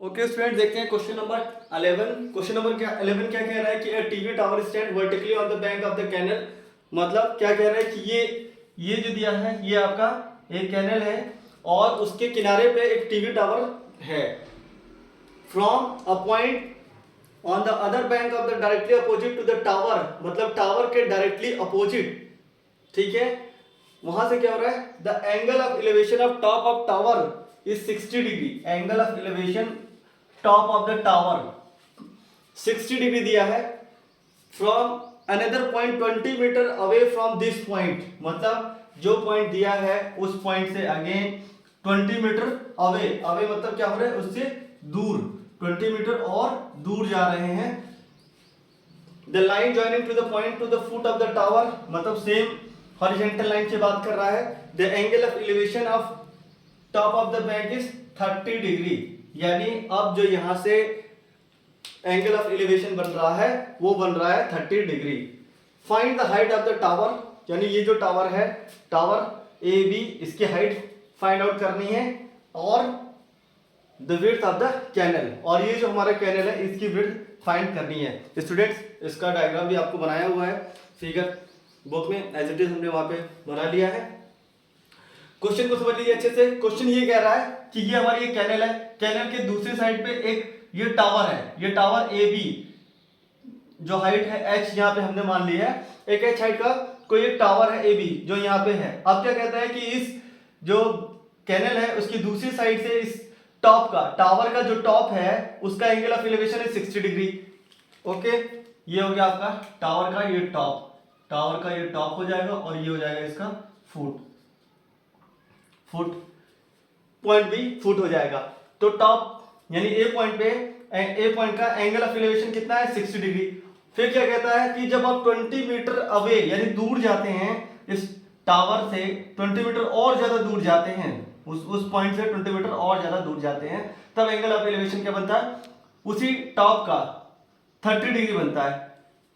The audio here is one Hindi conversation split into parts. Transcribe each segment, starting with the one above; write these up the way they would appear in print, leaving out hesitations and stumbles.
ओके स्टूडेंट, देखते हैं क्वेश्चन नंबर 11। क्वेश्चन नंबर 11 क्या कह रहा है कि TV tower stand vertically on the bank of the canal. मतलब क्या कह रहा है कि ये जो दिया है ये आपका एक कैनल है और उसके किनारे पे एक टीवी टावर है। From a point on the other bank of the directly opposite to the tower, मतलब टावर के डायरेक्टली अपोजिट, ठीक है। वहां से क्या हो रहा है, the angle of elevation of top of tower is 60 degree. Angle of elevation top of the tower 60 degree दिया है। From another point 20 metre away from this point, मतलब जो पॉइंट दिया है उस पॉइंट से अगेन 20 मीटर अवे। अवे मतलब क्या हो रहा है, उससे दूर 20 मीटर और दूर जा रहे हैं। The line joining two the point two the foot of the tower, मतलब सेम हॉरिजॉन्टल लाइन की बात कर रहा है। The angle of elevation of top of the bank is 30 degree. यानी अब जो यहां से एंगल ऑफ एलिवेशन बन रहा है वो बन रहा है 30 degree. Find the height of the tower, यानी ये जो टावर है, टावर ए बी, इसकी हाइट फाइंड आउट करनी है और the width of the canal, और ये जो हमारा कैनल है इसकी विड्थ फाइंड करनी है। स्टूडेंट्स, इसका डायग्राम भी आपको बनाया हुआ है फिगर बुक में, एज इट इज हमने वहां पे बना लिया है। क्वेश्चन को समझ लीजिए अच्छे से। क्वेश्चन ये कह रहा है कि ये हमारी एक कैनल है, कैनल के दूसरी साइड पे एक ये टावर है, ये टावर ए बी, जो हाइट है h यहाँ पे हमने मान ली है, एक h हाइट का कोई एक टावर है ए बी जो यहाँ पे है। अब क्या कहता है कि इस जो कैनल है उसकी दूसरी साइड से इस टॉप का, टावर का जो टॉप है उसका एंगल ऑफ एलिवेशन है 60 डिग्री। ओके, ये हो गया आपका टावर का ये टॉप, टावर का ये टॉप हो जाएगा और ये हो जाएगा इसका फुट, फुट पॉइंट भी फुट हो जाएगा। तो टॉप यानी ए पॉइंट पे, ए पॉइंट का एंगल ऑफ एलिवेशन कितना है 60 डिग्री। फिर क्या कहता है कि जब आप 20 मीटर अवे यानी दूर जाते हैं इस टावर से, 20 मीटर और ज्यादा दूर जाते हैं, उस पॉइंट से 20 मीटर और ज्यादा दूर जाते हैं, तब एंगल ऑफ एलिवेशन क्या बनता है, उसी टॉप का 30 डिग्री बनता है।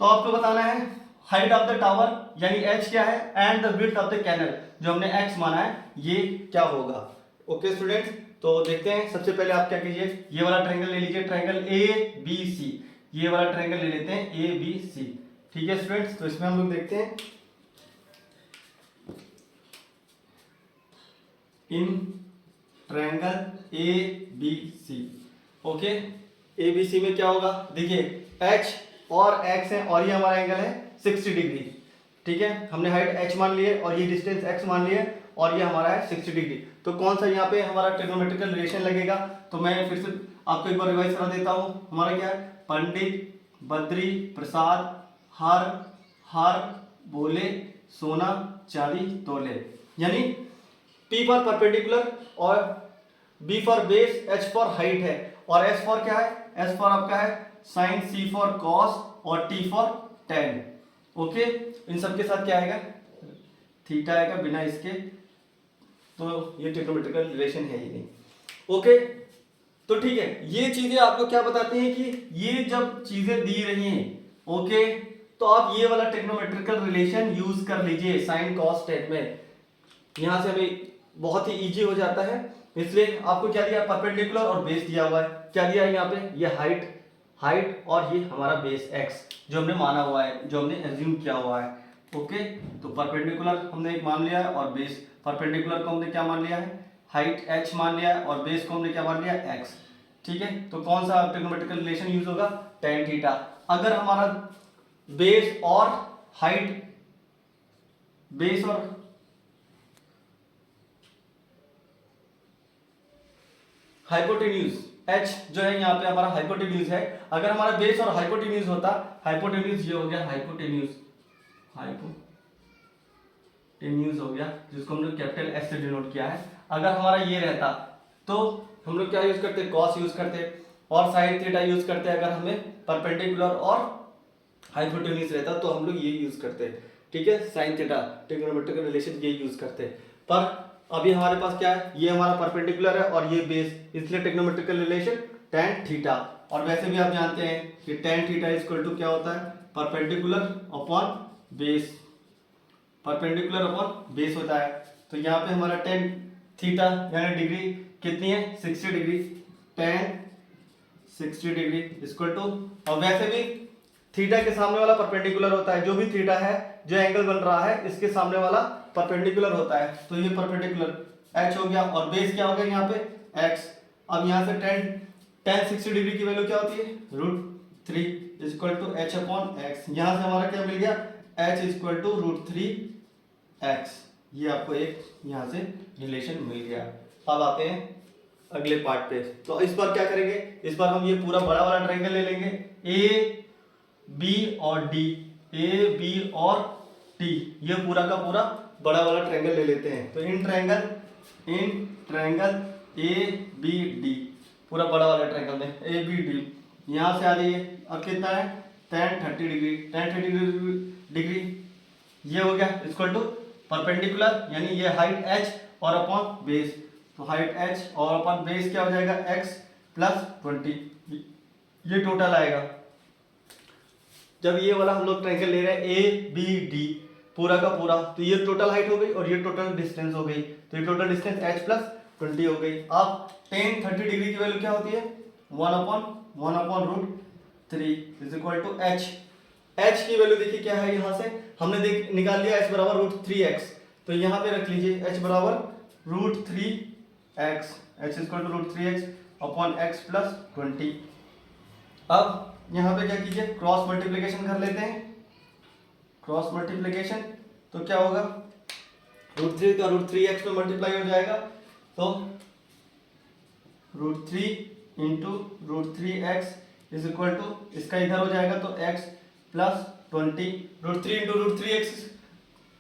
तो आपको बताना है हाइट ऑफ द टावर यानी h क्या है and the width of the canal जो हमने x माना है ये क्या होगा। ओके स्टूडेंट्स, तो देखते हैं। सबसे पहले आप क्या कीजिए, ये वाला ट्रायंगल ले लीजिए, ट्रायंगल ए बी सी, ये वाला ट्रायंगल ले लेते हैं ए बी सी, ठीक है स्टूडेंट्स। तो इसमें हम लोग देखते हैं in triangle A B C. Okay, A B C में क्या होगा, देखिए h और x है और ये हमारा एंगल है 60 डिग्री, ठीक है। हमने हाइट h मान ली है और ये डिस्टेंस x मान ली है और ये हमारा है 60 डिग्री। तो कौन सा यहाँ पे हमारा ट्रिग्नोमेट्रिकल रिलेशन लगेगा, तो मैं फिर से आपको एक बार रिवाइज करा देता हूँ। हमारा क्या है, पंडित बद्री प्रसाद हर हर बोले सोना चांदी तोले, यानी P फॉर परपेंडिकुलर और B for base, H for height है और S फॉर क्या है, S फॉर आपका है साइन, C फॉर कॉस और T फॉर tan। ओके, इन सब के साथ क्या आएगा, थीटा आएगा, बिना इसके तो ये ट्रिग्नोमेट्रिकल रिलेशन है ही नहीं। ओके, तो ठीक है, ये चीजें आपको क्या बताती हैं कि ये जब चीजें दी रही हैं, ओके, तो आप ये वाला ट्रिग्नोमेट्रिकल रिलेशन यूज कर लीजिए साइन कॉस टेन में। यहां से हमें बहुत ही इजी हो जाता है। इसलिए आपको क्या दिया, परपेंडिकुलर और बेस दिया हुआ है। क्या दिया है यहाँ पे, ये हाइट, हाइट और ये हमारा बेस x जो हमने माना हुआ है, जो हमने एज्यूम किया हुआ है। ओके, तो परपेंडिकुलर हमने एक मान लिया है और बेस, परपेंडिकुलर को हमने क्या मान लिया है, हाइट h मान लिया है और बेस को हमने क्या मान लिया है, x, ठीक है। तो कौन सा ट्रिग्नोमेट्रिकल रिलेशन यूज होगा, tan थीटा। अगर हमारा बेस और हाइट, बेस और हाइपोटेन्यूज h जो है यहाँ पे हमारा हाइपोटेन्यूज है, अगर हमारा बेस और हाइपोटेन्यूज होता, हाइपोटेन्यूज ये हो गया हाइपोटेन्यूज, हाइपोटेन्यूज हो गया जिसको हम लोग कैपिटल S से डिनोट किया है। अगर हमारा ये रहता तो हम लोग क्या यूज करते, कॉस यूज करते और साइन थीटा यूज करते। अगर हमें परपेंडिकुलर और हाइपोटेन्यूज रहता तो हम लोग ये यूज करते, ठीक है, साइन थीटा, ट्रिग्नोमेट्रिकल रिलेशन ये यूज करते। पर अभी हमारे पास क्या है, ये हमारा परपेंडिकुलर है और ये बेस, इसलिए ट्रिग्नोमेट्रिकल रिलेशन tan थीटा। और वैसे भी आप जानते हैं कि tan theta is equal to क्या होता है, perpendicular upon base, perpendicular upon base होता है। तो यहाँ पे हमारा tan थीटा यानी डिग्री कितनी है, 60 degree, tan 60 degree equal to, और वैसे भी थीटा के सामने वाला परपेंडिकुलर होता है, जो भी थीटा है जो एंगल बन रहा है इसके सामने वाला परपेंडिकुलर होता है, तो ये परपेंडिकुलर h हो गया, और बेस क्या हो गया यहाँ पे x। अब यहाँ से tan 60 डिग्री की वैल्यू क्या होती है √3 equal to h upon x। यहाँ से हमारा क्या मिल गया h इक्वल टू √3x। ये आपको एक यहाँ से रिलेशन मिल गया। अब आते हैं अगले पार्ट पे। तो इस बार क्या करेंगे, इस बार हम ये पूरा बड़ा वाला ट्रायंगल ले लेंगे, ए बी और डी, ए बी और टी, ये पूरा का पूरा बड़ा वाला ट्रायंगल ले लेते हैं। तो in triangle A B D, पूरा बड़ा वाला ट्रायंगल में ए बी डी, यहाँ से आ जाइए। अब कितना है tan 30 डिग्री, tan 30 डिग्री ये हो गया इक्वल टू परपेंडिकुलर, यानी ये हाइट h और अपॉन बेस, तो हाइट h और अपॉन बेस क्या हो जाएगा x प्लस 20, ये टोटल आएगा। जब ये वाला हम लोग ट्रायंगल ले रहे हैं ए बी डी पूरा का पूरा, तो ये टोटल हाइट हो गई और ये टोटल डिस्टेंस हो गई, तो ये टोटल डिस्टेंस h प्लस 20 हो गई। अब tan 30 डिग्री की वैल्यू क्या होती है 1/√3 is equal to h। h की वैल्यू देखिए क्या है, यहाँ से हमने निकाल लिया h बराबर √3x, तो यहाँ पे रख लीजिए h बराबर √3x, h equal to √3x upon x plus 20। अब यहाँ पे क्या कीजिए क्रॉस मल्टीप्लिकेशन कर लेते हैं, क्रॉस मल्टीप्लिकेशन, तो क्या होगा √3 का √3x में मल्टीप्लाई हो जाएगा, तो √3 into √3x is equal to, इसका इधर हो जाएगा तो x प्लस 20, √3 इंटू √3x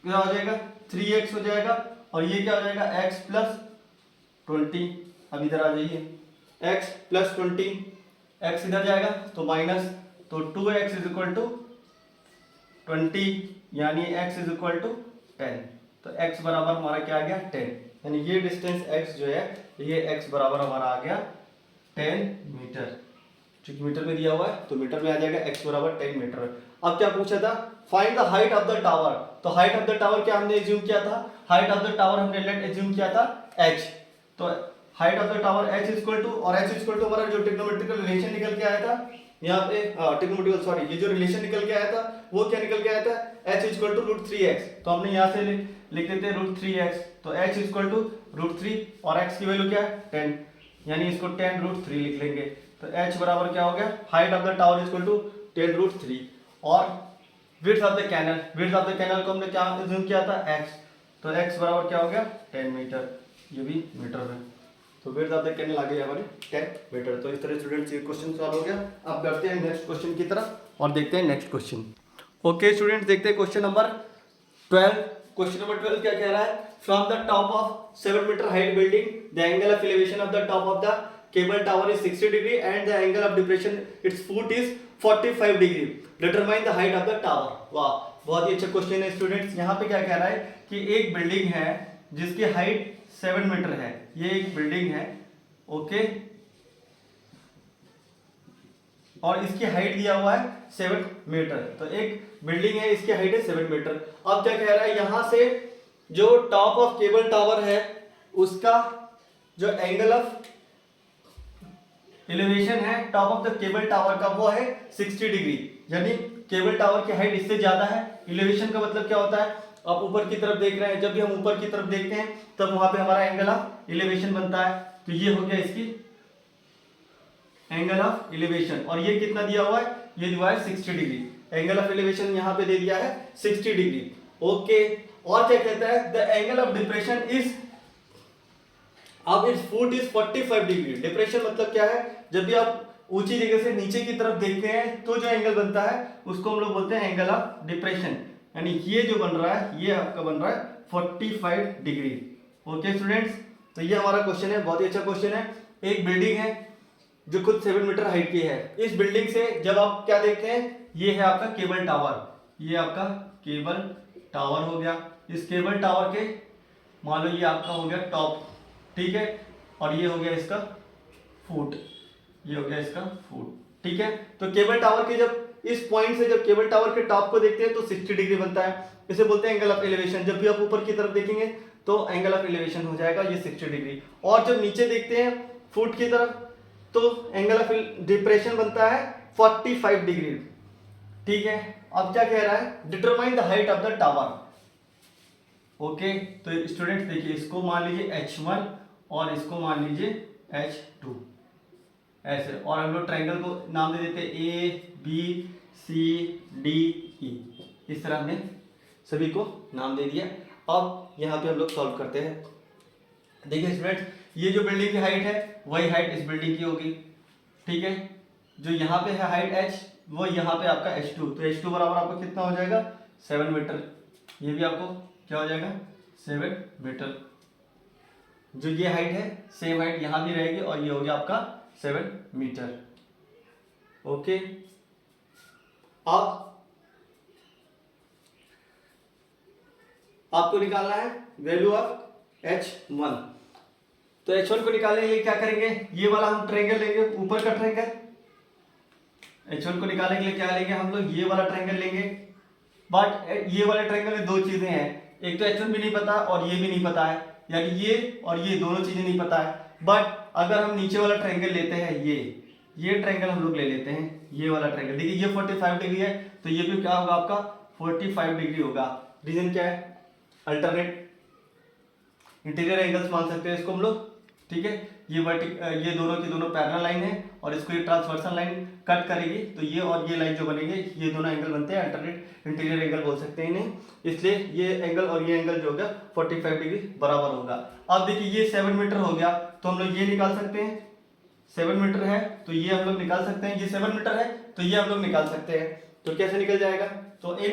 क्या हो जाएगा 3x हो जाएगा, और ये क्या हो जाएगा x प्लस 20। अब इधर आ जाइए x प्लस 20, x इधर जाएगा तो माइनस, तो 2x इज इक्वल टू 20, यानी x इज इक्वल टू 10, तो x बराबर हमारा क्या आ गया 10, यानी ये डिस्टेंस x जो है ये x बराबर हमारा आ गया 10 मीटर, क्योंकि मीटर में दिया हुआ है तो मीटर में आ जाएगा x बराबर 10 मीटर। अब क्या पूछा था find the height of the tower, तो हाइट ऑफ द टावर क्या हमने एज्यूम किया था, हाइट ऑफ द टावर हमने लेट एज्यूम किया था h, तो height of the tower h equal to, और h इक्वल टू हमारा जो ट्रिग्नोमेट्रिकल रिलेशन निकल के आया था यहाँ पे, ट्रिग्नोमेट्रिकल सॉरी ये जो रिलेशन निकल के आया था वो क्या निकल के आया था h इक्वल टू √3x, तो हमने यहाँ से लिख देते हैं √3x, तो h इक्वल टू √3 और x की वैल्यू क्या है 10, यानी इसको 10√3 लिख लेंगे, तो h बराबर क्या हो गया height of the tower equal to 10√3, और width of the canal, width of the canal को हमने क्या एज्यूम किया था x, तो x बराबर क्या हो गया 10 मीटर, ये भी मीटर में, तो विड्थ ऑफ द कैनल आ गई हमारे 10 मीटर। तो इस तरह स्टूडेंट्स ये क्वेश्चन सॉल्व हो गया। अब करते हैं नेक्स्ट क्वेश्चन की तरफ और देखते हैं नेक्स्ट क्वेश्चन। ओके स्टूडेंट्स, देखते हैं क्वेश्चन नंबर 12। क्वेश्चन नंबर 12 क्या कह रहा है, from the top of 7 metre height building the angle of elevation of the top of the cable tower is 60 degree and the angle of depression its foot is 45 degree, determine the height of the tower. वाह, बहुत ही अच्छा क्वेश्चन है स्टूडेंट्स। यहाँ पे क्या कह रहा है कि एक बिल्डिंग है जिसकी हाइट 7 मीटर है, ये एक बिल्डिंग है ओके, और इसकी हाइट दिया हुआ है 7 मीटर, तो एक बिल्डिंग है इसकी हाइट है 7 मीटर। अब क्या कह रहा है, यहां से जो टॉप ऑफ केबल टावर है उसका जो एंगल ऑफ एलिवेशन है top of the cable tower का वो है 60 डिग्री, यानी केबल टावर की हाइट इससे ज्यादा है। एलिवेशन का मतलब क्या होता है, आप ऊपर की तरफ देख रहे हैं, जब भी हम ऊपर की तरफ देखते हैं तब वहां पे हमारा एंगल ऑफ एलिवेशन बनता है, तो ये हो गया इसकी एंगल ऑफ एलिवेशन, और ये कितना दिया हुआ है, ये दिया है 60 डिग्री, एंगल ऑफ एलिवेशन यहाँ पे दे दिया है 60 डिग्री ओके। और क्या कहता है, the angle of depression is, अब its foot is 45 degree. Depression मतलब क्या है, जब भी आप ऊंची जगह से नीचे की तरफ देखते हैं तो जो एंगल बनता है उसको हम लोग बोलते हैं एंगल ऑफ डिप्रेशन, यानी ये जो बन रहा है ये आपका बन रहा है 45 डिग्री ओके स्टूडेंट्स। तो ये हमारा क्वेश्चन है, बहुत ही अच्छा क्वेश्चन है। एक बिल्डिंग है जो खुद 7 मीटर हाइट की है, इस बिल्डिंग से जब आप क्या देखते हैं, ये है आपका केबल टावर, ये आपका केबल टावर हो गया, इस केबल टावर के मान लो ये आपका हो गया टॉप, ठीक है, और ये हो गया इसका फुट, ये हो गया इसका फुट, ठीक है। तो केबल टावर के जब इस पॉइंट से जब केबल टावर के टॉप को देखते हैं तो 60 डिग्री बनता है, इसे बोलते हैं एंगल ऑफ एलिवेशन। जब भी आप ऊपर की तरफ देखेंगे तो एंगल ऑफ एलिवेशन हो जाएगा ये 60 डिग्री, और जब नीचे देखते हैं फुट की तरफ तो एंगल ऑफ डिप्रेशन बनता है 45 डिग्री। ठीक है, अब क्या कह रहा है, determine the height of the tower. Okay, तो स्टूडेंट्स देखिए, इसको मान लीजिए H1 और इसको मान लीजिए H2 ऐसे, और हम लोग ट्रायंगल को नाम दे देते हैं ABCDE। इस तरह हमने सभी को नाम दे दिया। अब यहाँ पे हम लोग सॉल्व करते हैं। देखिए स्टूडेंट्स, ये जो बिल्डिंग की हाइट है वही हाइट इस बिल्डिंग की होगी। ठीक है, जो यहाँ पे है हाइट H, वो यहाँ पे आपका H2, तो H2 बराबर आपको कितना हो जाएगा 7 मीटर। ये भी आपको क्या हो जाएगा 7 मीटर। जो ये हाइट है सेम हाइट यहाँ भी रहेगी और ये हो गया आपका 7 मीटर। ओके, अब आपको निकालना है वैल्यू ऑफ H1। तो H1 को निकालने के लिए क्या करेंगे, ये वाला हम ट्रायंगल लेंगे, ऊपर का ट्रायंगल। H1 को निकालने के लिए क्या लेंगे हम लोग, ये वाला ट्रायंगल लेंगे। बट ये वाले ट्रायंगल में दो चीजें हैं, एक तो H1 भी नहीं पता और ये भी नहीं पता है, यानी ये और ये दोनों चीजें नहीं पता है। बट अगर हम नीचे वाला ट्रायंगल लेते हैं, ये ट्रायंगल हम लोग ले लेते हैं, ये वाला ट्रायंगल। देखिए ये 45 डिग्री है, तो ये भी क्या होगा आपका 45 डिग्री होगा। रीजन क्या है, अल्टरनेट इंटीरियर एंगल्स मान सकते हैं इसको हम लोग। ठीक है, ये दोनों की दोनों पैरेलल लाइन है और इसको ये ट्रांसवर्सल लाइन कट करेगी, तो ये और ये लाइन जो बनेगी, ये दोनों एंगल बनते हैं अल्टरनेट इंटीरियर एंगल बोल सकते हैं इन्हें। इसलिए ये एंगल और ये एंगल जो होगा 45 डिग्री बराबर होगा। अब देखिए ये 7 मीटर हो गया, तो हम लोग ये निकाल सकते हैं, 7 मीटर है तो ये हम लोग निकाल सकते हैं, ये 7 मीटर है तो ये हम लोग निकाल सकते हैं। तो कैसे निकल जाएगा, तो इन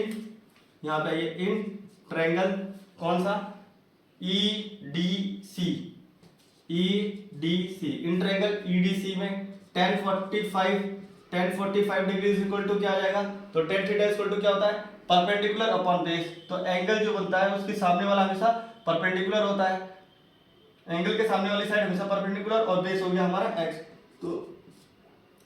यहाँ पे आइए, इन ट्रायंगल कौन सा EDC, इन ट्रायंगल EDC में tan 45 डिग्री इक्वल टू क्या आ जाएगा, तो tan थीटा इक्वल टू क्या होता है परपेंडिकुलर अपॉन बेस। तो एंगल जो बनता है उसके सामने वाला हमेशा परपेंडिकुलर होता है, एंगल के सामने वाली साइड हमेशा परपेंडिकुलर, और बेस हो गया हमारा x, तो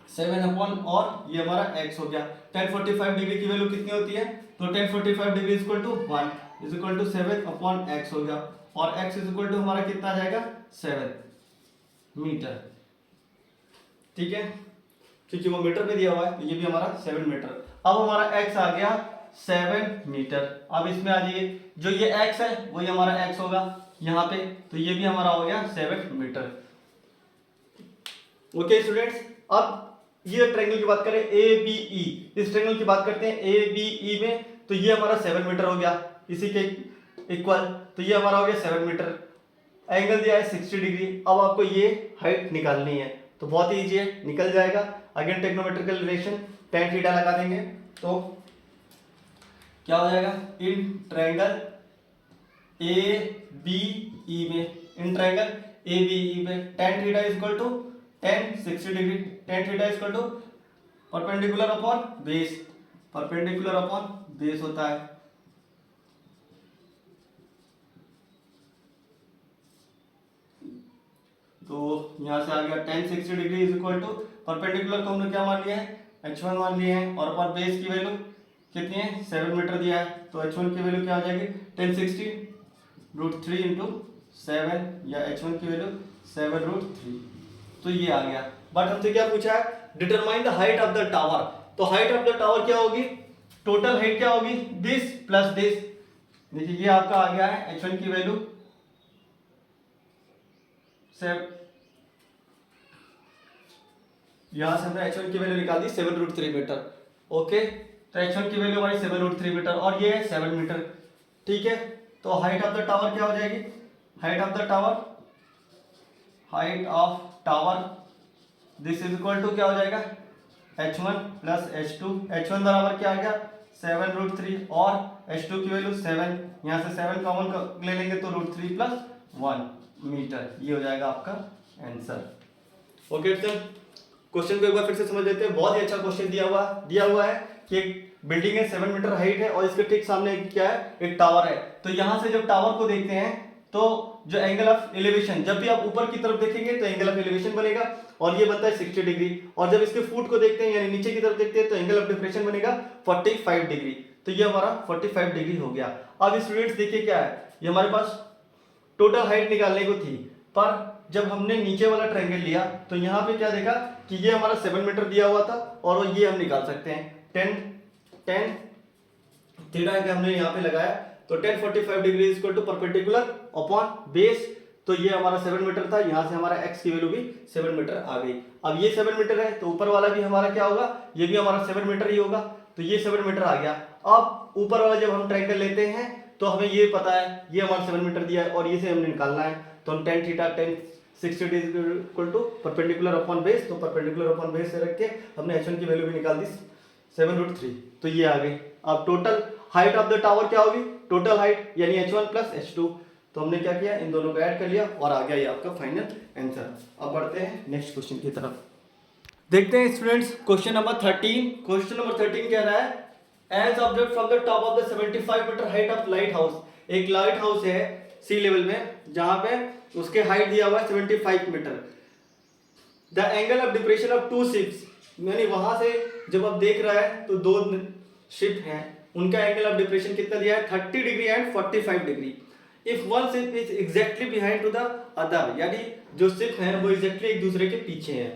7 अपॉन और ये हमारा x हो गया। tan 45 डिग्री की वैल्यू कितनी होती है, तो tan 45 degree equal to 1 equal to 7 upon x हो गया, और x इक्वल टू हमारा कितना आ जाएगा 7 मीटर। ठीक है, क्योंकि वो मीटर में दिया हुआ है तो ये भी हमारा 7 मीटर। अब हमारा x आ गया 7 मीटर। अब इसमें आ जाइए, जो ये x है वही हमारा x होगा यहाँ पे, तो ये भी हमारा हो गया 7 मीटर। ओके स्टूडेंट्स, अब ये ट्रायंगल की बात करें ABE, इस ट्रायंगल की बात करते हैं ABE में, तो ये हमारा 7 मीटर हो गया इसी के इक्वल, तो ये हमारा हो गया 7 मीटर। एंगल दिया है 60 डिग्री। अब आपको ये हाइट निकालनी है, तो बहुत ही इजी है, निकल जाएगा। अगेन टेक्नोमेट्रिकल रिलेशन tan थीटा लगा देंगे, तो क्या हो जाएगा, इन ट्रायंगल ABE में, इन ट्रायंगल ABE में tan theta equal to tan 60 degree, tan theta equal to perpendicular upon base, perpendicular upon base होता है। तो यहां से आ गया tan 60 degree is equal to perpendicular को हमने क्या मान लिया है H1 मान लिया है, और पर बेस की वैल्यू कितनी है 7 मीटर दिया है, तो H1 की वैल्यू क्या हो जाएगी tan 60 √3 इंटू 7, या H1 की वैल्यू 7 √3, तो ये आ गया। बट हमसे क्या पूछा है, determine the height of the tower. तो हाइट ऑफ द टावर क्या होगी, टोटल हाइट क्या होगी दिस प्लस दिस। देखिए ये आपका आ गया है H1 की वैल्यू यहां से हमने H1 की वैल्यू निकाल दी 7 √3 मीटर। ओके, तो H1 की वैल्यू हमारी 7 √3 मीटर और ये है 7 मीटर। ठीक है, तो हाइट ऑफ द टावर क्या हो जाएगी, height of the tower this is equal to क्या हो जाएगा H1 प्लस H2। H1 बराबर क्या आ गया 7 √3 और H2 की वैल्यू 7, यहाँ से 7 कॉमन ले लेंगे तो √3 प्लस 1 मीटर, ये हो जाएगा आपका आंसर। ओके सर, क्वेश्चन को एक बार फिर से समझ लेते हैं। बहुत ही अच्छा क्वेश्चन दिया हुआ है कि एक बिल्डिंग है 7 मीटर हाइट है और इसके ठीक सामने क्या है एक टावर है। तो यहाँ से जब टावर को देखते हैं तो जो एंगल ऑफ एलिवेशन, जब भी आप ऊपर की तरफ देखेंगे तो एंगल ऑफ एलिवेशन बनेगा और ये बनता है 60 डिग्री, और जब इसके फुट को देखते हैं यानी नीचे की तरफ देखते हैं तो एंगल ऑफ डिप्रेशन बनेगा 45 डिग्री। तो ये हमारा 45 डिग्री हो गया। अब स्टूडेंट्स देखिए क्या है, ये हमारे पास टोटल हाइट निकालने को थी, पर जब हमने नीचे वाला ट्रायंगल लिया तो यहाँ पे क्या देखा कि ये हमारा 7 मीटर दिया हुआ था और ये हम निकाल सकते हैं 10 थीटा के हमने यहाँ पे लगाया तो 10 45 degree is equal to perpendicular upon base. तो ये हमारा 7 मीटर था, यहाँ से हमारा x की वैल्यू भी 7 मीटर आ गई। अब ये 7 मीटर है तो ऊपर वाला भी हमारा क्या होगा, ये भी हमारा 7 मीटर ही होगा, तो ये 7 मीटर आ गया। अब ऊपर वाला जब हम ट्रायंगल लेते हैं तो हमें ये पता है ये हमारा 7 मीटर दिया है और ये से हमने निकालना है, तो हम tan theta 10 60 degree equal to perpendicular upon base, तो परपेंडिकुलर अपॉन बेस से रख के हमने h1 की वैल्यू भी निकाल दी 7√3, तो ये आ गई। अब total height of the tower क्या होगी, टोटल हाइट यानी h1 प्लस h2, तो हमने क्या किया इन दोनों को ऐड कर लिया और आ गया ये आपका फाइनल आंसर। अब बढ़ते हैं नेक्स्ट क्वेश्चन की तरफ, देखते हैं students question number 13। Question number 13 कह रहा है as observe from the top of the 75 metre height of light house. एक लाइट हाउस है सी लेवल में जहां पे उसके हाइट दिया हुआ है 75 metre. The angle of depression of two ships, यानी वहां से जब आप देख रहा है तो दो शिप हैं, उनका एंगल ऑफ डिप्रेशन कितना दिया है 30 degree and 45 degree. If one ship is exactly behind to the other, यानी जो शिप हैं वो एग्जैक्टली एक दूसरे के पीछे हैं,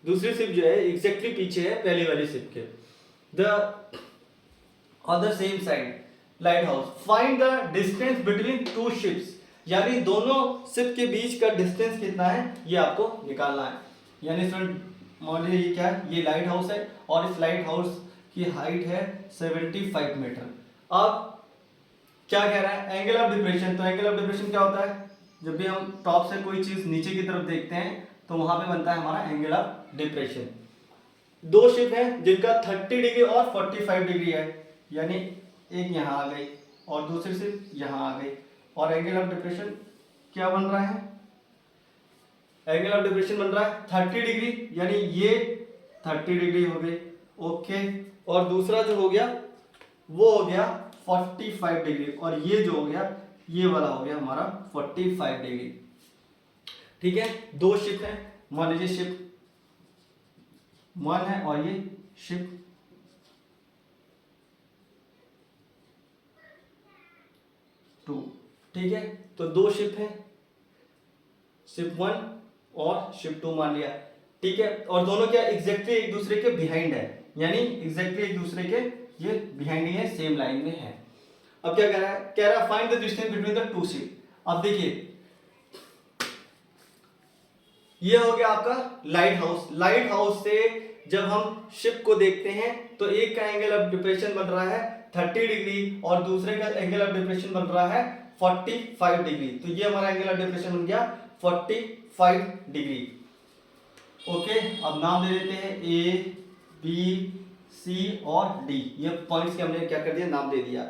दूसरी शिप जो है एग्जैक्टली पीछे है पहले वाली शिप के। The on the same side light house, find the distance between two ships, यानी दोनों शिप के बीच का डिस्टेंस कितना है ये आपको निकालना है। यानी स्टूडेंट मान लीजिए ये क्या है, ये लाइट हाउस है और इस लाइट हाउस की हाइट है 75 मीटर। अब क्या कह रहा है एंगल ऑफ डिप्रेशन, तो एंगल ऑफ डिप्रेशन क्या होता है, जब भी हम टॉप से कोई चीज नीचे की तरफ देखते हैं तो वहां पे बनता है हमारा एंगल ऑफ डिप्रेशन। दो शिप है जिनका 30 डिग्री और 45 डिग्री है, यानी एक यहाँ आ गई और दूसरी शिप यहाँ आ गई, और एंगल ऑफ डिप्रेशन क्या बन रहा है, एंगल ऑफ डिप्रेशन बन रहा है 30 डिग्री, यानी ये 30 डिग्री हो गई ओके, और दूसरा जो हो गया वो हो गया 45 डिग्री, और ये जो हो गया ये वाला हो गया हमारा 45 डिग्री। ठीक है, दो शिप है, मान लीजिए शिप 1 है और ये शिप 2। ठीक है, तो दो शिप है, शिप 1 और शिप 2 मान लिया। ठीक है, और दोनों क्या एग्जैक्टली एक दूसरे के बिहाइंड है, यानी एग्जैक्टली एक दूसरे के ये बिहाइंड ही है, सेम लाइन में है। अब क्या कह रहा है find the distance between the two ship. अब देखिए ये हो गया आपका लाइट हाउस, लाइट हाउस से जब हम शिप को देखते हैं तो एक का एंगल ऑफ डिप्रेशन बन रहा है 30 डिग्री और दूसरे का एंगल ऑफ डिप्रेशन बन रहा है 45 डिग्री, तो ये हमारा एंगल ऑफ डिप्रेशन बन गया 45 डिग्री। ओके, अब नाम दे देते हैं ए बी सी और डी, ये पॉइंट्स के हमने क्या कर दिया नाम दे दिया।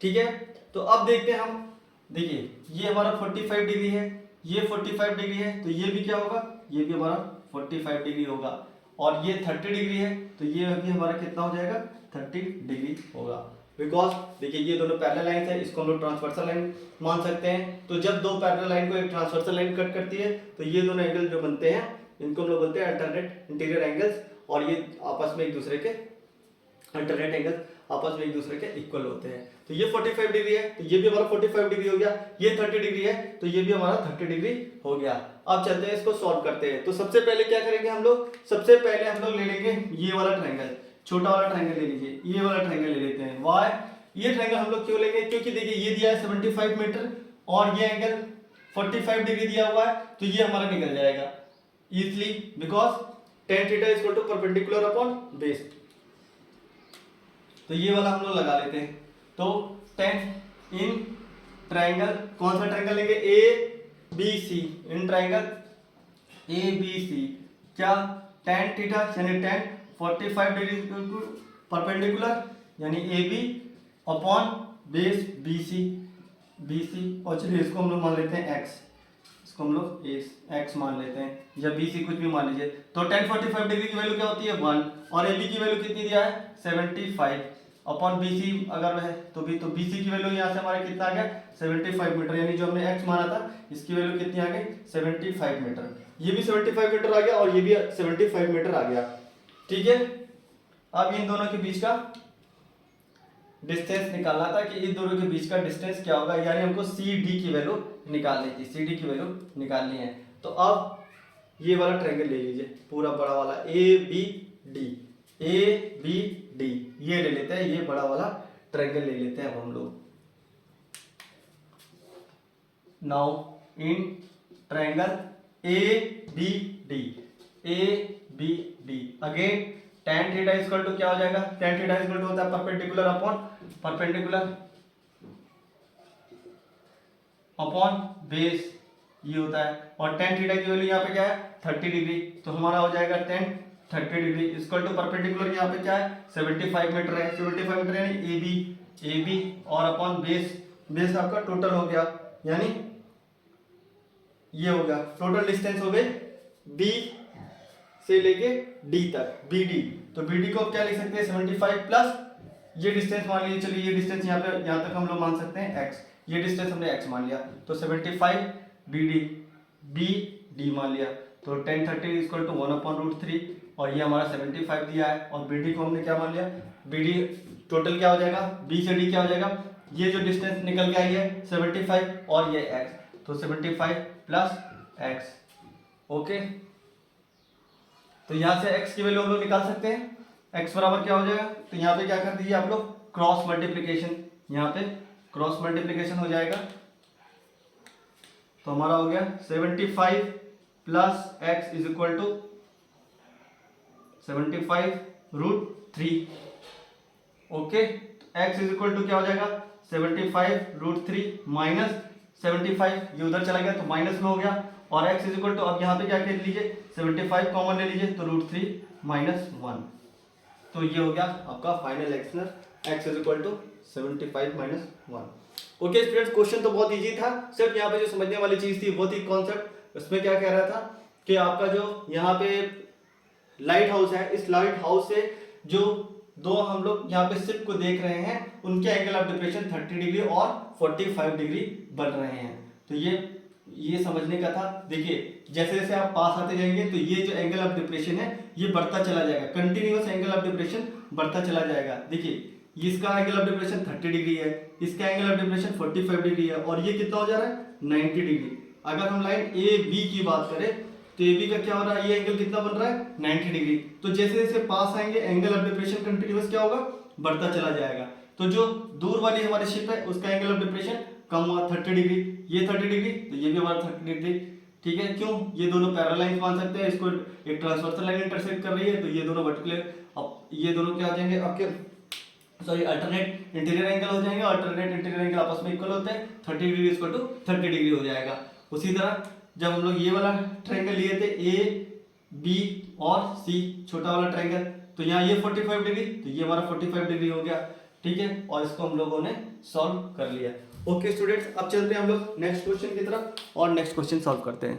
ठीक है, तो अब देखते हैं हम, देखिए ये हमारा 45 डिग्री है, ये 45 डिग्री है, तो ये भी क्या होगा, ये भी हमारा 45 डिग्री होगा, और ये 30 डिग्री है तो ये भी हमारा कितना हो जाएगा 30 डिग्री होगा। बिकॉज देखिए ये दोनों पैरेलल लाइन है, इसको हम लोग ट्रांसवर्सल लाइन मान सकते हैं। तो जब दो पैरेलल लाइन को एक ट्रांसवर्सल लाइन कट करती है तो ये दोनों एंगल जो बनते हैं इनको हम लोग बोलते हैं अल्टरनेट इंटीरियर एंगल्स, और ये आपस में एक दूसरे के अल्टरनेट एंगल आपस में एक दूसरे के इक्वल होते हैं। तो ये 45 डिग्री है तो ये भी हमारा 45 डिग्री हो गया, ये 30 डिग्री है तो ये भी हमारा 30 डिग्री हो गया। अब चलते हैं इसको सॉल्व करते हैं। तो सबसे पहले क्या करेंगे हम लोग, सबसे पहले हम लोग ले लेंगे ये वाला ट्रायंगल, छोटा वाला ट्रायंगल ले लीजिए, ये वाला ट्रायंगल ले लेते हैं। वाई ये ट्रायंगल हम लोग क्यों लेंगे, क्योंकि देखिए ये दिया है 75 मीटर और ये एंगल 45 डिग्री दिया हुआ है, तो ये हमारा निकल जाएगा easily, because tan theta is equal to perpendicular upon base. तो ये वाला हम लोग लगा लेते हैं। तो tan इन ट्रायंगल, कौन सा ट्रायंगल लेंगे, A B C, in triangle A B C क्या tan थीटा यानी tan 45 डिग्री परपेंडिकुलर यानी A B upon base B C, और चलिए इसको हम लोग मान लेते हैं x, इसको हम लोग x मान लेते हैं, या बी सी कुछ भी मान लीजिए। तो tan 45 डिग्री की वैल्यू क्या होती है 1, और ए बी की वैल्यू कितनी दिया है 75 अपॉन बी सी अगर है तो बी सी की वैल्यू यहाँ से हमारे कितना आ गया 75 मीटर, यानी जो हमने x माना था इसकी वैल्यू कितनी आ गई 75 मीटर, ये भी 75 मीटर आ गया और ये भी 75 मीटर आ गया। ठीक है, अब इन दोनों के बीच का डिस्टेंस निकालना था कि इन दोनों के बीच का डिस्टेंस क्या होगा, यानी हमको सी डी की वैल्यू निकालनी थी, सी डी की वैल्यू निकालनी है। तो अब ये वाला ट्रायंगल ले लीजिए, पूरा बड़ा वाला ABD, ABD ये ले लेते हैं, ये बड़ा वाला ट्रायंगल ले लेते हैं अब हम लोग। Now in triangle ABD, ABD again tan theta equal to क्या हो जाएगा, tan थीटा इक्वल टू होता है परपेंडिकुलर अपॉन बेस, ये होता है। और tan थीटा की वैल्यू यहाँ पे क्या है 30 डिग्री, तो हमारा हो जाएगा tan 30 degree equal to perpendicular यहाँ पे क्या है 75 मीटर है, 75 मीटर यानी AB और अपॉन बेस आपका टोटल हो गया, यानी ये हो गया टोटल डिस्टेंस हो गए B से लेके D तक, BD। तो BD को क्या लिख सकते हैं 75 प्लस ये डिस्टेंस मान लीजिए, चलिए ये डिस्टेंस यहाँ तक हम लोग मान सकते हैं x, ये डिस्टेंस हमने x मान लिया, तो 75 BD मान लिया, तो tan 30 इक्वल टू 1/√3 और ये हमारा 75 दिया है। और BD को हमने क्या मान लिया, BD टोटल क्या हो जाएगा B से D क्या हो जाएगा, ये जो डिस्टेंस निकल के आई है 75 और ये x, तो 75 प्लस x। ओके, तो यहाँ से x की वैल्यू हम लोग निकाल सकते हैं, x बराबर क्या हो जाएगा, तो यहाँ पे क्या कर दीजिए आप लोग क्रॉस मल्टीप्लीकेशन, यहाँ पे क्रॉस मल्टीप्लीकेशन हो जाएगा, तो हमारा हो गया 75 plus x is equal to 75√3। Okay, x is equal to क्या हो जाएगा 75√3 माइनस 75, ये उधर चला गया तो माइनस में हो गया, और x इज इक्वल टू अब यहाँ पे क्या कर लीजिए 75 कॉमन ले लीजिए, तो √3 माइनस 1, तो ये हो गया आपका final answer x is equal to 75 minus 1। Okay students, question तो बहुत इजी था, सिर्फ यहाँ पे जो समझने वाली चीज थी वो थी कॉन्सेप्ट। उसमें क्या कह रहा था कि आपका जो यहाँ पे लाइट हाउस है, इस लाइट हाउस से जो दो हम लोग यहाँ पे शिप को देख रहे हैं उनके एंगल ऑफ डिप्रेशन 30 डिग्री और 45 डिग्री बन रहे हैं, तो ये समझने का था। देखिए जैसे जैसे आप पास आते जाएंगे तो ये जो एंगल ऑफ डिप्रेशन है ये बढ़ता चला जाएगा, कंटिन्यूअस एंगल ऑफ डिप्रेशन बढ़ता चला जाएगा। देखिए इसका एंगल ऑफ डिप्रेशन 30 डिग्री है, इसका एंगल ऑफ डिप्रेशन 45 डिग्री है, और ये कितना हो जा रहा है 90 डिग्री। अगर हम लाइन AB की बात करें तो AB का क्या हो रहा है, ये एंगल कितना बन रहा है 90 डिग्री। तो जैसे जैसे पास आएंगे एंगल ऑफ डिप्रेशन कंटिन्यूअस क्या होगा बढ़ता चला जाएगा। तो जो दूर वाली हमारी शिप है उसका एंगल ऑफ डिप्रेशन कम हुआ 30 डिग्री, ये 30 डिग्री, तो ये भी हमारा 30 डिग्री। ठीक है, क्यों, ये दोनों पैरेलल लाइन मान सकते हैं, इसको एक ट्रांसवर्सल लाइन इंटरसेक्ट कर रही है, तो ये दोनों वर्टिकल, अब ये दोनों क्या हो जाएंगे आपके सॉरी अल्टरनेट इंटीरियर एंगल हो जाएंगे, अल्टरनेट इंटीरियर एंगल आपस में इक्वल होते हैं, 30 डिग्री इक्वल टू 30 डिग्री हो जाएगा। उसी तरह जब हम लोग ये वाला ट्रायंगल लिए थे A B और C छोटा वाला ट्रायंगल, तो यहाँ ये 45 डिग्री, तो ये हमारा 45 डिग्री हो गया। ठीक है, और इसको हम लोगों ने सॉल्व कर लिया। ओके स्टूडेंट्स, अब चलते हैं हम लोग नेक्स्ट क्वेश्चन की तरफ और नेक्स्ट क्वेश्चन सॉल्व करते हैं।